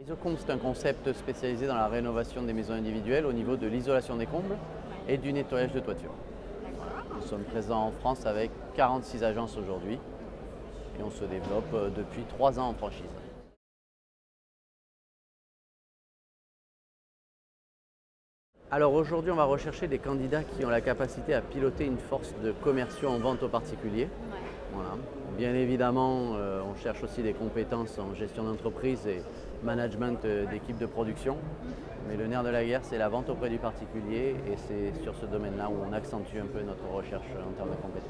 Isocomble, c'est un concept spécialisé dans la rénovation des maisons individuelles au niveau de l'isolation des combles et du nettoyage de toiture. Nous sommes présents en France avec 46 agences aujourd'hui et on se développe depuis 3 ans en franchise. Alors aujourd'hui, on va rechercher des candidats qui ont la capacité à piloter une force de commerciaux en vente aux particuliers. Voilà. Bien évidemment, on cherche aussi des compétences en gestion d'entreprise et management d'équipe de production. Mais le nerf de la guerre, c'est la vente auprès du particulier et c'est sur ce domaine-là où on accentue un peu notre recherche en termes de compétences.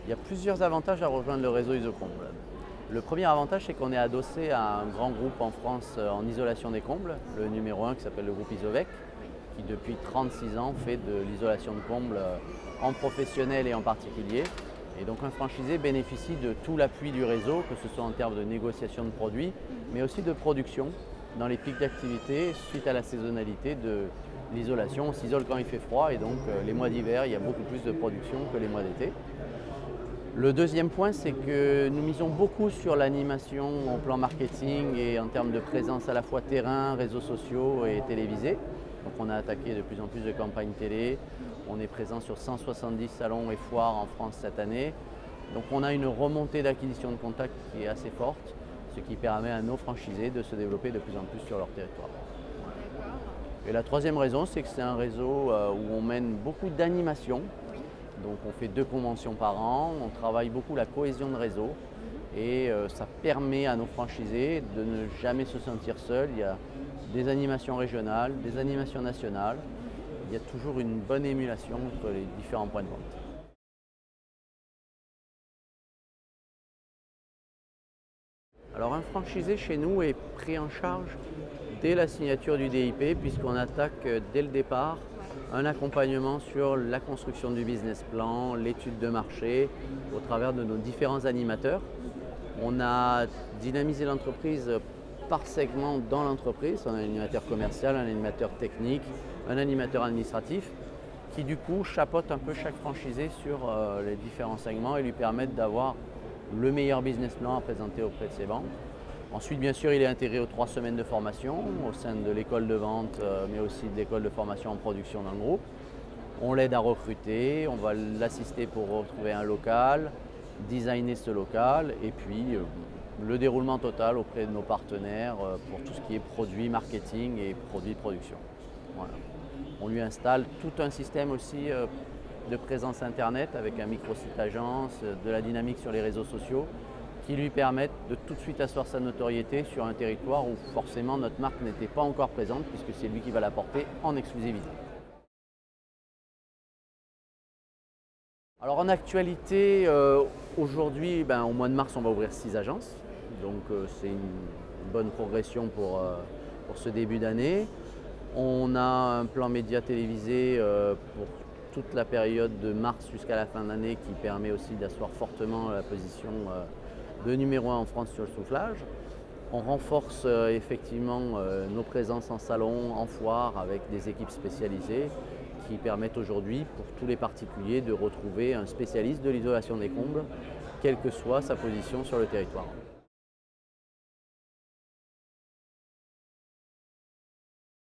Il y a plusieurs avantages à rejoindre le réseau Isocomble. Le premier avantage, c'est qu'on est adossé à un grand groupe en France en isolation des combles, le numéro 1 qui s'appelle le groupe Isovec, qui depuis 36 ans fait de l'isolation de combles en professionnel et en particulier. Et donc un franchisé bénéficie de tout l'appui du réseau, que ce soit en termes de négociation de produits, mais aussi de production dans les pics d'activité suite à la saisonnalité de l'isolation. On s'isole quand il fait froid et donc les mois d'hiver, il y a beaucoup plus de production que les mois d'été. Le deuxième point, c'est que nous misons beaucoup sur l'animation en plan marketing et en termes de présence à la fois terrain, réseaux sociaux et télévisés. Donc on a attaqué de plus en plus de campagnes télé. On est présent sur 170 salons et foires en France cette année. Donc on a une remontée d'acquisition de contacts qui est assez forte, ce qui permet à nos franchisés de se développer de plus en plus sur leur territoire. Et la troisième raison, c'est que c'est un réseau où on mène beaucoup d'animation. Donc on fait 2 conventions par an, on travaille beaucoup la cohésion de réseau et ça permet à nos franchisés de ne jamais se sentir seuls. Il y a des animations régionales, des animations nationales, il y a toujours une bonne émulation entre les différents points de vente. Alors un franchisé chez nous est pris en charge dès la signature du DIP puisqu'on attaque dès le départ un accompagnement sur la construction du business plan, l'étude de marché au travers de nos différents animateurs. On a dynamisé l'entreprise par segment dans l'entreprise. On a un animateur commercial, un animateur technique, un animateur administratif qui du coup chapeaute un peu chaque franchisé sur les différents segments et lui permettent d'avoir le meilleur business plan à présenter auprès de ses banques. Ensuite, bien sûr, il est intégré aux 3 semaines de formation au sein de l'école de vente, mais aussi de l'école de formation en production dans le groupe. On l'aide à recruter, on va l'assister pour retrouver un local, designer ce local et puis le déroulement total auprès de nos partenaires pour tout ce qui est produits marketing et produits de production. Voilà. On lui installe tout un système aussi de présence internet avec un micro-site agence, de la dynamique sur les réseaux sociaux qui lui permettent de tout de suite asseoir sa notoriété sur un territoire où forcément notre marque n'était pas encore présente puisque c'est lui qui va la porter en exclusivité. Alors en actualité, aujourd'hui, au mois de mars, on va ouvrir 6 agences. Donc c'est une bonne progression pour ce début d'année. On a un plan média télévisé pour toute la période de mars jusqu'à la fin de l'année qui permet aussi d'asseoir fortement la position de numéro 1 en France sur le soufflage. On renforce effectivement nos présences en salon, en foire avec des équipes spécialisées qui permettent aujourd'hui pour tous les particuliers de retrouver un spécialiste de l'isolation des combles, quelle que soit sa position sur le territoire.